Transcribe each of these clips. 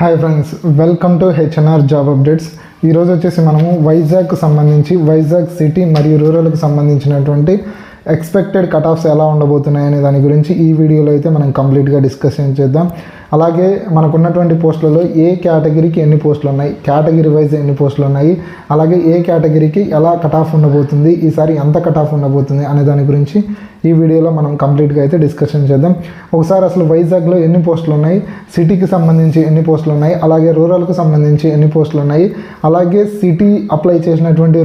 Hi friends, welcome to HNR job updates. ఈరోజు వచ్చేసి మనము వైజాగ్కు సంబంధించి వైజాగ్ సిటీ మరియు రూరల్కి సంబంధించినటువంటి ఎక్స్పెక్టెడ్ కట్ ఆఫ్స్ ఎలా ఉండబోతున్నాయనే దాని గురించి ఈ వీడియోలో అయితే మనం కంప్లీట్గా డిస్కషన్ చేద్దాం. అలాగే మనకున్నటువంటి పోస్టులలో ఏ కేటగిరీకి ఎన్ని పోస్టులు ఉన్నాయి, కేటగిరీ వైజ్ ఎన్ని పోస్టులు ఉన్నాయి, అలాగే ఏ కేటగిరీకి ఎలా కట్ ఆఫ్ ఉండబోతుంది, ఈసారి ఎంత కట్ ఆఫ్ ఉండబోతుంది అనే దాని గురించి ఈ వీడియోలో మనం కంప్లీట్గా అయితే డిస్కషన్ చేద్దాం. ఒకసారి అసలు వైజాగ్లో ఎన్ని పోస్టులు ఉన్నాయి, సిటీకి సంబంధించి ఎన్ని పోస్టులు ఉన్నాయి, అలాగే రూరల్కి సంబంధించి ఎన్ని పోస్టులు ఉన్నాయి, అలాగే సిటీ అప్లై చేసినటువంటి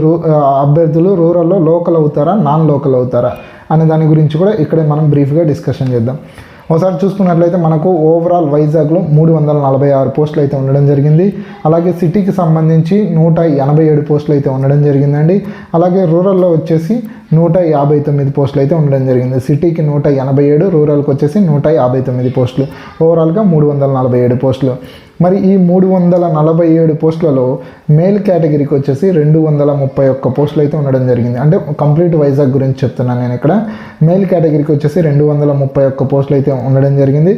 అభ్యర్థులు రూరల్లో లోకల్ అవుతారా నాన్ లోకల్ అవుతారా అనే దాని గురించి కూడా ఇక్కడే మనం బ్రీఫ్గా డిస్కషన్ చేద్దాం. ఒకసారి చూసుకున్నట్లయితే మనకు ఓవరాల్ వైజాగ్లో 346 పోస్టులు అయితే ఉండడం జరిగింది. అలాగే సిటీకి సంబంధించి 187 పోస్టులు అయితే ఉండడం జరిగిందండి. అలాగే రూరల్లో వచ్చేసి 159 పోస్టులు అయితే ఉండడం జరిగింది. సిటీకి 187, రూరల్కి వచ్చేసి 159 పోస్టులు, ఓవరాల్గా 347 పోస్టులు. మరి ఈ 347 పోస్టులలో మేల్ కేటగిరీకి వచ్చేసి 231 పోస్టులు అయితే ఉండడం జరిగింది. అంటే కంప్లీట్ వైజాగ్ గురించి చెప్తున్నాను నేను ఇక్కడ. మేల్ కేటగిరీకి వచ్చేసి 231 పోస్టులు అయితే ఉండడం జరిగింది.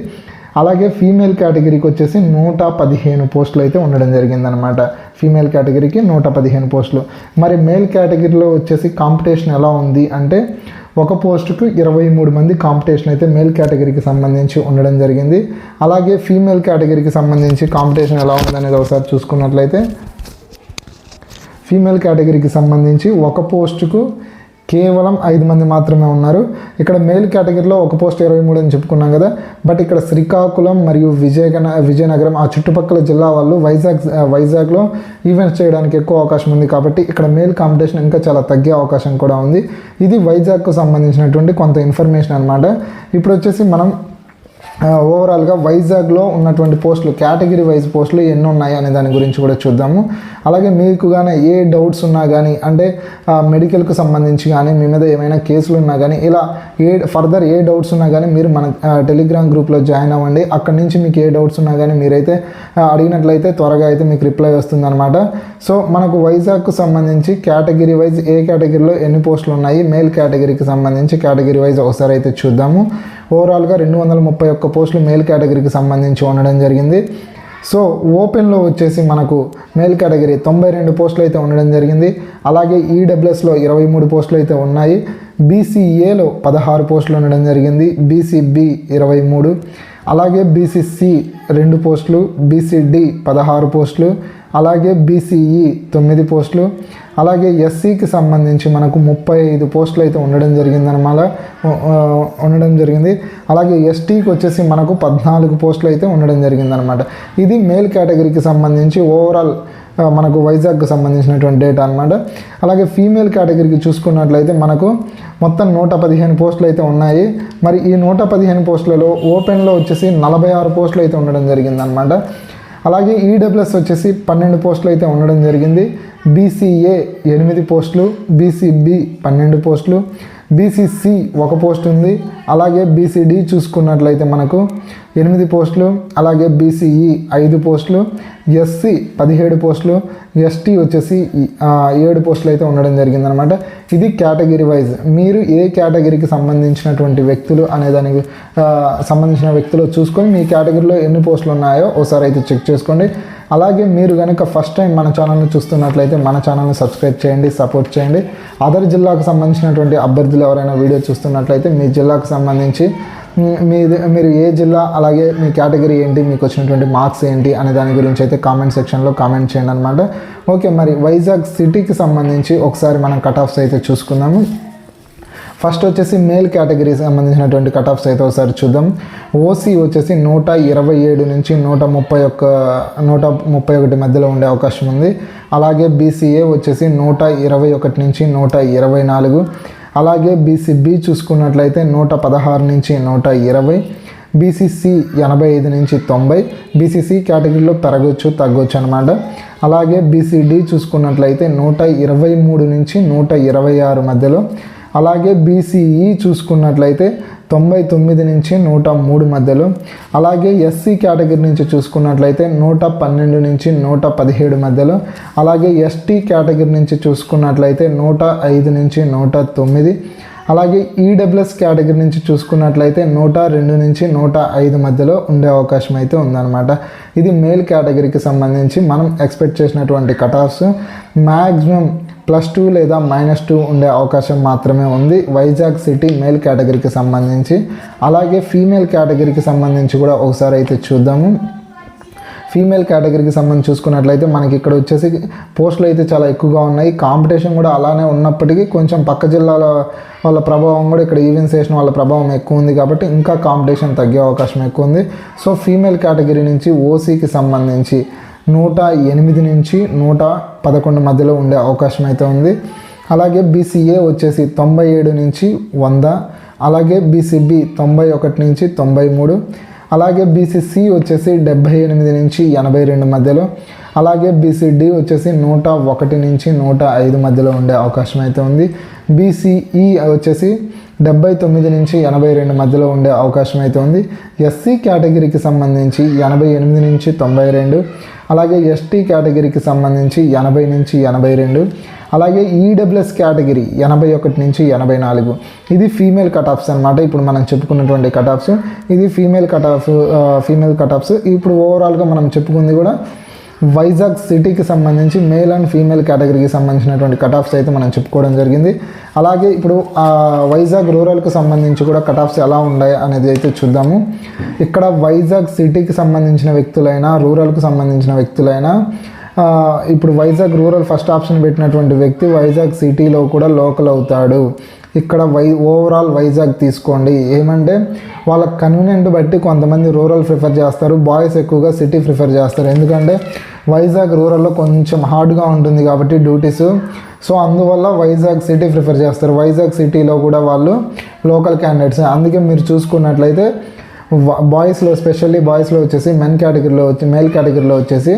అలాగే ఫీమేల్ కేటగిరీకి వచ్చేసి 115 పోస్టులు అయితే ఉండడం జరిగిందనమాట. ఫీమేల్ కేటగిరీకి 115 పోస్టులు. మరి మేల్ కేటగిరీలో వచ్చేసి కాంపిటీషన్ ఎలా ఉంది అంటే ఒక పోస్టుకు 23 మంది కాంపిటీషన్ అయితే మేల్ కేటగిరీకి సంబంధించి ఉండడం జరిగింది. అలాగే ఫీమేల్ కేటగిరీకి సంబంధించి కాంపిటీషన్ ఎలా ఉందనేది ఒకసారి చూసుకున్నట్లయితే ఫీమేల్ కేటగిరీకి సంబంధించి ఒక పోస్టుకు కేవలం 5 మంది మాత్రమే ఉన్నారు. ఇక్కడ మేల్ కేటగిరీలో ఒక పోస్ట్ 23 అని చెప్పుకున్నాం కదా. బట్ ఇక్కడ శ్రీకాకుళం మరియు విజయనగరం ఆ చుట్టుపక్కల జిల్లా వాళ్ళు వైజాగ్లో ఈవెంట్స్ చేయడానికి ఎక్కువ అవకాశం ఉంది. కాబట్టి ఇక్కడ మేల్ కాంపిటీషన్ ఇంకా చాలా తగ్గే అవకాశం కూడా ఉంది. ఇది వైజాగ్కు సంబంధించినటువంటి కొంత ఇన్ఫర్మేషన్ అనమాట. ఇప్పుడు వచ్చేసి మనం ఓవరాల్గా వైజాగ్లో ఉన్నటువంటి పోస్టులు, కేటగిరీ వైజ్ పోస్టులు ఎన్ని ఉన్నాయి అనే దాని గురించి కూడా చూద్దాము. అలాగే మీకు కానీ ఏ డౌట్స్ ఉన్నా కానీ, అంటే మెడికల్కి సంబంధించి కానీ, మీ మీద ఏమైనా కేసులు ఉన్నా కానీ, ఇలా ఫర్దర్ ఏ డౌట్స్ ఉన్నా కానీ మీరు మన టెలిగ్రామ్ గ్రూప్లో జాయిన్ అవ్వండి. అక్కడి నుంచి మీకు ఏ డౌట్స్ ఉన్నా కానీ మీరైతే అడిగినట్లయితే త్వరగా అయితే మీకు రిప్లై వస్తుందన్నమాట. సో మనకు వైజాగ్కు సంబంధించి కేటగిరీ వైజ్ ఏ కేటగిరీలో ఎన్ని పోస్టులు ఉన్నాయి, మేల్ కేటగిరీకి సంబంధించి కేటగిరీ వైజ్ ఒకసారి అయితే చూద్దాము. ఓవరాల్గా 231 పోస్టులు మేల్ కేటగిరీకి సంబంధించి ఉండడం జరిగింది. సో ఓపెన్లో వచ్చేసి మనకు మేల్ కేటగిరీ 92 పోస్టులు అయితే ఉండడం జరిగింది. అలాగే ఈడబ్ల్యూఎస్లో 23 పోస్టులు అయితే ఉన్నాయి. బీసీఏలో 16 పోస్టులు ఉండడం జరిగింది. బీసీబీ 23, అలాగే బీసీసీ 2 పోస్టులు, బీసీడీ 16 పోస్టులు, అలాగే బీసీఈ 9 పోస్టులు, అలాగే ఎస్సీకి సంబంధించి మనకు 35 పోస్టులు అయితే ఉండడం జరిగింది. అలాగే ఎస్టీకి వచ్చేసి మనకు 14 పోస్టులు అయితే ఉండడం జరిగిందనమాట. ఇది మేల్ కేటగిరీకి సంబంధించి ఓవరాల్ మనకు వైజాగ్కి సంబంధించినటువంటి డేటా అనమాట. అలాగే ఫీమేల్ కేటగిరీకి చూసుకున్నట్లయితే మనకు మొత్తం 115 పోస్టులు అయితే ఉన్నాయి. మరి ఈ 115 పోస్టులలో ఓపెన్లో వచ్చేసి 46 పోస్టులు అయితే ఉండడం జరిగిందనమాట. అలాగే ఈడబ్ల్యూఎస్ వచ్చేసి 12 పోస్టులు అయితే ఉండడం జరిగింది. బీసీఏ 8 పోస్టులు, బీసీబీ 12 పోస్టులు, బీసీసీ 1 పోస్ట్ ఉంది. అలాగే బీసీడీ చూసుకున్నట్లయితే మనకు 8 పోస్టులు, అలాగే బీసీఈ 5 పోస్టులు, ఎస్సీ 17 పోస్టులు, ఎస్టీ వచ్చేసి 7 పోస్టులు అయితే ఉండడం జరిగిందనమాట. ఇది కేటగిరీ వైజ్. మీరు ఏ కేటగిరీకి సంబంధించినటువంటి వ్యక్తులు అనే దానికి సంబంధించిన వ్యక్తులు చూసుకొని మీ కేటగిరీలో ఎన్ని పోస్టులు ఉన్నాయో ఒకసారి అయితే చెక్ చేసుకోండి. అలాగే మీరు కనుక ఫస్ట్ టైం మన ఛానల్ని చూస్తున్నట్లయితే మన ఛానల్ని సబ్స్క్రైబ్ చేయండి, సపోర్ట్ చేయండి. అదర్ జిల్లాకు సంబంధించినటువంటి అభ్యర్థులు ఎవరైనా వీడియో చూస్తున్నట్లయితే మీ జిల్లాకు సంబంధించి మీరు ఏ జిల్లా, అలాగే మీ కేటగిరీ ఏంటి, మీకు వచ్చినటువంటి మార్క్స్ ఏంటి అనే దాని గురించి అయితే కామెంట్ సెక్షన్లో కామెంట్ చేయండి అనమాట. ఓకే, మరి వైజాగ్ సిటీకి సంబంధించి ఒకసారి మనం కట్ ఆఫ్స్ అయితే చూసుకుందాము. ఫస్ట్ వచ్చేసి మేల్ కేటగిరీకి సంబంధించినటువంటి కట్ ఆఫ్స్ అయితే ఒకసారి చూద్దాం. ఓసీ వచ్చేసి 127 నుంచి 131 మధ్యలో ఉండే అవకాశం ఉంది. అలాగే బీసీఏ వచ్చేసి 121 నుంచి 124, అలాగే బీసీబీ చూసుకున్నట్లయితే 116 నుంచి 120, బీసీసీ 85 నుంచి 90. బీసీసీ కేటగిరీలో పెరగొచ్చు తగ్గొచ్చు అనమాట. అలాగే బీసీడీ చూసుకున్నట్లయితే 123 నుంచి 126 మధ్యలో. అలాగే బీసీఈ చూసుకున్నట్లయితే 99 నుంచి 103 మధ్యలో. అలాగే ఎస్సీ కేటగిరీ నుంచి చూసుకున్నట్లయితే 112 నుంచి 117 మధ్యలో. అలాగే ఎస్టీ కేటగిరీ నుంచి చూసుకున్నట్లయితే 105 నుంచి 109. అలాగే ఈడబ్ల్యూఎస్ కేటగిరీ నుంచి చూసుకున్నట్లయితే 102 నుంచి 105 మధ్యలో ఉండే అవకాశం అయితే ఉందన్నమాట. ఇది మేల్ కేటగిరీకి సంబంధించి మనం ఎక్స్పెక్ట్ చేసినటువంటి కటాఫ్స్. మ్యాక్సిమం +2 లేదా -2 ఉండే అవకాశం మాత్రమే ఉంది వైజాగ్ సిటీ మేల్ కేటగిరీకి సంబంధించి. అలాగే ఫీమేల్ కేటగిరీకి సంబంధించి కూడా ఒకసారి అయితే చూద్దాము. ఫీమేల్ కేటగిరీకి సంబంధించి చూసుకున్నట్లయితే మనకి ఇక్కడ వచ్చేసి పోస్టులు అయితే చాలా ఎక్కువగా ఉన్నాయి. కాంపిటీషన్ కూడా అలానే ఉన్నప్పటికీ కొంచెం పక్క జిల్లాల వాళ్ళ ప్రభావం కూడా ఇక్కడ ఈవెంట్ చేసిన వాళ్ళ ప్రభావం ఎక్కువ ఉంది కాబట్టి ఇంకా కాంపిటీషన్ తగ్గే అవకాశం ఎక్కువ ఉంది. సో ఫీమేల్ కేటగిరీ నుంచి ఓసీకి సంబంధించి 108 నుంచి 111 మధ్యలో ఉండే అవకాశం అయితే ఉంది. అలాగే బీసీఏ వచ్చేసి 97 నుంచి 100, అలాగే బీసీబీ 91 నుంచి 93, అలాగే బీసీసీ వచ్చేసి 78 నుంచి 82 మధ్యలో, అలాగే బీసీడీ వచ్చేసి 101 నుంచి 105 మధ్యలో ఉండే అవకాశం అయితే ఉంది. బీసీఈ వచ్చేసి 79 నుంచి 82 మధ్యలో ఉండే అవకాశం అయితే ఉంది. ఎస్సీ కేటగిరీకి సంబంధించి 88 నుంచి 92, అలాగే ఎస్టీ కేటగిరీకి సంబంధించి 80 నుంచి 82, అలాగే ఈడబ్ల్యూఎస్ కేటగిరీ 81 నుంచి 84. ఇది ఫీమేల్ కటాఫ్స్ అనమాట. ఇప్పుడు మనం చెప్పుకున్నటువంటి కటాఫ్స్ ఇది ఫీమేల్ కటాఫ్స్. ఇప్పుడు ఓవరాల్గా మనం చెప్పుకుంది కూడా వైజాగ్ సిటీకి సంబంధించి మేల్ అండ్ ఫీమేల్ కేటగిరీకి సంబంధించినటువంటి కటాఫ్స్ అయితే మనం చెప్పుకోవడం జరిగింది. అలాగే ఇప్పుడు వైజాగ్ రూరల్కి సంబంధించి కూడా కటాఫ్స్ ఎలా ఉన్నాయి అనేది అయితే చూద్దాము. ఇక్కడ వైజాగ్ సిటీకి సంబంధించిన వ్యక్తులైనా రూరల్కి సంబంధించిన వ్యక్తులైనా ఇప్పుడు వైజాగ్ రూరల్ ఫస్ట్ ఆప్షన్ పెట్టినటువంటి వ్యక్తి వైజాగ్ సిటీలో కూడా లోకల్ అవుతాడు. ఇక్కడ ఓవరాల్ వైజాగ్ తీసుకోండి. ఏమంటే వాళ్ళ కన్వీనియంట్ బట్టి కొంతమంది రూరల్ ప్రిఫర్ చేస్తారు, బాయ్స్ ఎక్కువగా సిటీ ప్రిఫర్ చేస్తారు. ఎందుకంటే వైజాగ్ రూరల్లో కొంచెం హార్డ్గా ఉంటుంది కాబట్టి డ్యూటీస్. సో అందువల్ల వైజాగ్ సిటీ ప్రిఫర్ చేస్తారు. వైజాగ్ సిటీలో కూడా వాళ్ళు లోకల్ క్యాండిడేట్స్. అందుకే మీరు చూసుకున్నట్లయితే బాయ్స్లో స్పెషల్లీ బాయ్స్లో వచ్చేసి మేల్ కేటగిరీలో వచ్చేసి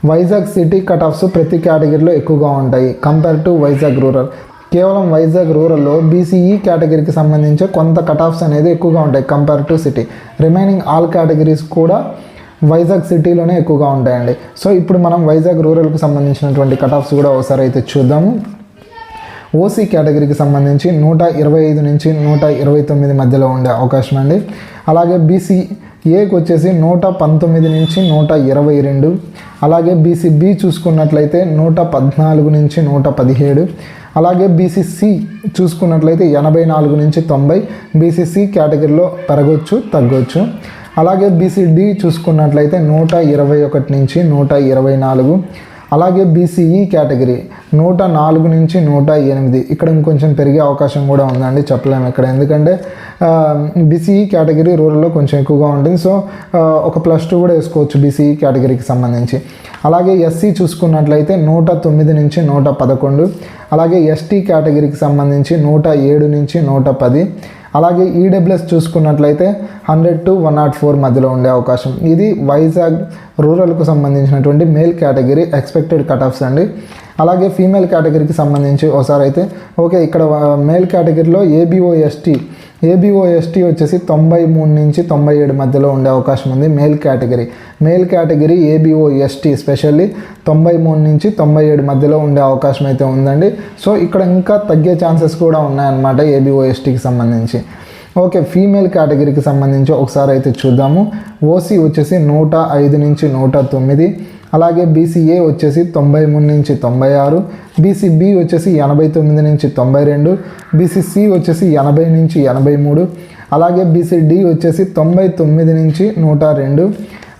వైజాగ్ సిటీ కటాఫ్స్ ప్రతి కేటగిరీలో ఎక్కువగా ఉంటాయి కంపేర్ టు వైజాగ్ రూరల్. కేవలం వైజాగ్ రూరల్లో బీసీఈ కేటగిరీకి సంబంధించి కొంత కటాఫ్స్ అనేది ఎక్కువగా ఉంటాయి compare to city. Remaining all categories కూడా వైజాగ్ సిటీలోనే ఎక్కువగా ఉంటాయండి. సో ఇప్పుడు మనం వైజాగ్ రూరల్కి సంబంధించినటువంటి కటాఫ్స్ కూడా ఒకసారి అయితే చూద్దాము. ఓసీ కేటగిరీకి సంబంధించి 125 నుంచి 129 మధ్యలో ఉండే అవకాశం అండి. అలాగే బీసీఏకి వచ్చేసి 119 నుంచి 122, అలాగే బీసీబీ చూసుకున్నట్లయితే 114 నుంచి 117, అలాగే బీసీసీ చూసుకున్నట్లయితే 84 నుంచి 90. బీసీసీ కేటగిరీలో పెరగొచ్చు తగ్గొచ్చు. అలాగే బీసీడీ చూసుకున్నట్లయితే 121 నుంచి 124, అలాగే బీసీఈ కేటగిరీ 104 నుంచి 108. ఇక్కడ ఇంకొంచెం పెరిగే అవకాశం కూడా ఉందండి, చెప్పలేము ఇక్కడ. ఎందుకంటే బీసీఈ కేటగిరీ రూరల్లో కొంచెం ఎక్కువగా ఉంటుంది. సో ఒక +2 కూడా వేసుకోవచ్చు బీసీఈ కేటగిరీకి సంబంధించి. అలాగే ఎస్సీ చూసుకున్నట్లయితే 109 నుంచి 111, అలాగే ఎస్టీ కేటగిరీకి సంబంధించి 107 నుంచి 110, అలాగే ఈడబ్ల్యూఎస్ చూసుకున్నట్లయితే 100 to 104 మధ్యలో ఉండే అవకాశం. ఇది వైజాగ్ రూరల్కు సంబంధించినటువంటి మేల్ కేటగిరీ ఎక్స్పెక్టెడ్ కటాఫ్స్ అండి. అలాగే ఫీమేల్ కేటగిరీకి సంబంధించి ఒకసారి అయితే ఓకే, ఇక్కడ మేల్ కేటగిరీలో ఏబిఓఎస్టీ వచ్చేసి 93 నుంచి 97 మధ్యలో ఉండే అవకాశం ఉంది మేల్ కేటగిరీ ఏబిఓఎస్టీ స్పెషల్లీ 93 నుంచి 97 మధ్యలో ఉండే అవకాశం అయితే ఉందండి. సో ఇక్కడ ఇంకా తగ్గే ఛాన్సెస్ కూడా ఉన్నాయన్నమాట ఏబిఓఎస్టీకి సంబంధించి. ఓకే, ఫీమేల్ కేటగిరీకి సంబంధించి ఒకసారి అయితే చూద్దాము. ఓసీ వచ్చేసి 105 నుంచి 109, అలాగే బీసీఏ వచ్చేసి 93 నుంచి 96, బీసీబీ వచ్చేసి 89 నుంచి 92, బీసీసీ వచ్చేసి 80 నుంచి 83, అలాగే బీసీడీ వచ్చేసి 99 నుంచి 102,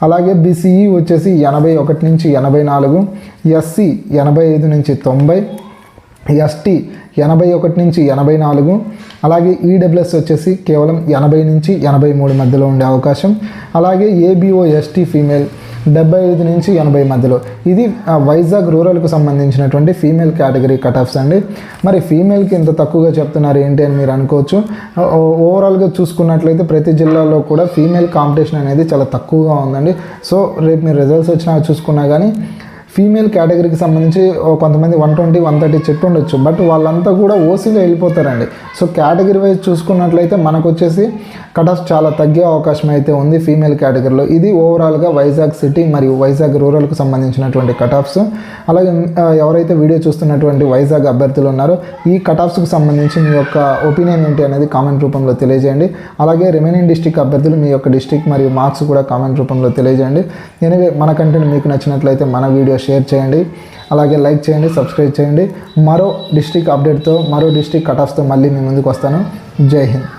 అలాగే బీసీఈ వచ్చేసి 81 నుంచి 84, ఎస్సీ 85 నుంచి 90, ఎస్టీ 81 నుంచి 84, అలాగే ఈడబ్ల్యూఎస్ వచ్చేసి కేవలం 80 నుంచి 83 మధ్యలో ఉండే అవకాశం. అలాగే ఏబిఓఎస్టీ ఫీమేల్ 75 నుంచి 80 మధ్యలో. ఇది వైజాగ్ రూరల్కు సంబంధించినటువంటి ఫీమేల్ కేటగిరీ కటాఫ్స్ అండి. మరి ఫీమేల్కి ఇంత తక్కువగా చెప్తున్నారు ఏంటి అని మీరు అనుకోవచ్చు. ఓవరాల్గా చూసుకున్నట్లయితే ప్రతి జిల్లాలో కూడా ఫీమేల్ కాంపిటీషన్ అనేది చాలా తక్కువగా ఉందండి. సో రేపు మీరు రిజల్ట్స్ వచ్చినా చూసుకున్నా కానీ ఫీమేల్ కేటగిరీకి సంబంధించి కొంతమంది 120, 130 చెట్టు ఉండొచ్చు, బట్ వాళ్ళంతా కూడా ఓసీలో వెళ్ళిపోతారండి. సో కేటగిరీ వైజ్ చూసుకున్నట్లయితే మనకు వచ్చేసి కట్ ఆఫ్ చాలా తగ్గే అవకాశం అయితే ఉంది ఫీమేల్ కేటగిరీలో. ఇది ఓవరాల్గా వైజాగ్ సిటీ మరియు వైజాగ్ రూరల్కి సంబంధించినటువంటి కట్ ఆఫ్స్. అలాగే ఎవరైతే వీడియో చూస్తున్నటువంటి వైజాగ్ అభ్యర్థులు ఉన్నారో ఈ కట్ ఆఫ్స్కి సంబంధించి మీ యొక్క ఒపీనియన్ ఏంటి అనేది కామెంట్ రూపంలో తెలియజేయండి. అలాగే రిమైనింగ్ డిస్ట్రిక్ట్ అభ్యర్థులు మీ యొక్క డిస్ట్రిక్ట్ మరియు మార్క్స్ కూడా కామెంట్ రూపంలో తెలియజేయండి. ఎనివే మన కంటెంట్ మీకు నచ్చినట్లయితే మన వీడియో షేర్ చేయండి, అలాగే లైక్ చేయండి, సబ్స్క్రైబ్ చేయండి. మరో డిస్ట్రిక్ట్ అప్డేట్తో, మరో డిస్ట్రిక్ట్ కట్ ఆఫ్స్తో మళ్ళీ మీ ముందుకు వస్తాను. జై హింద్.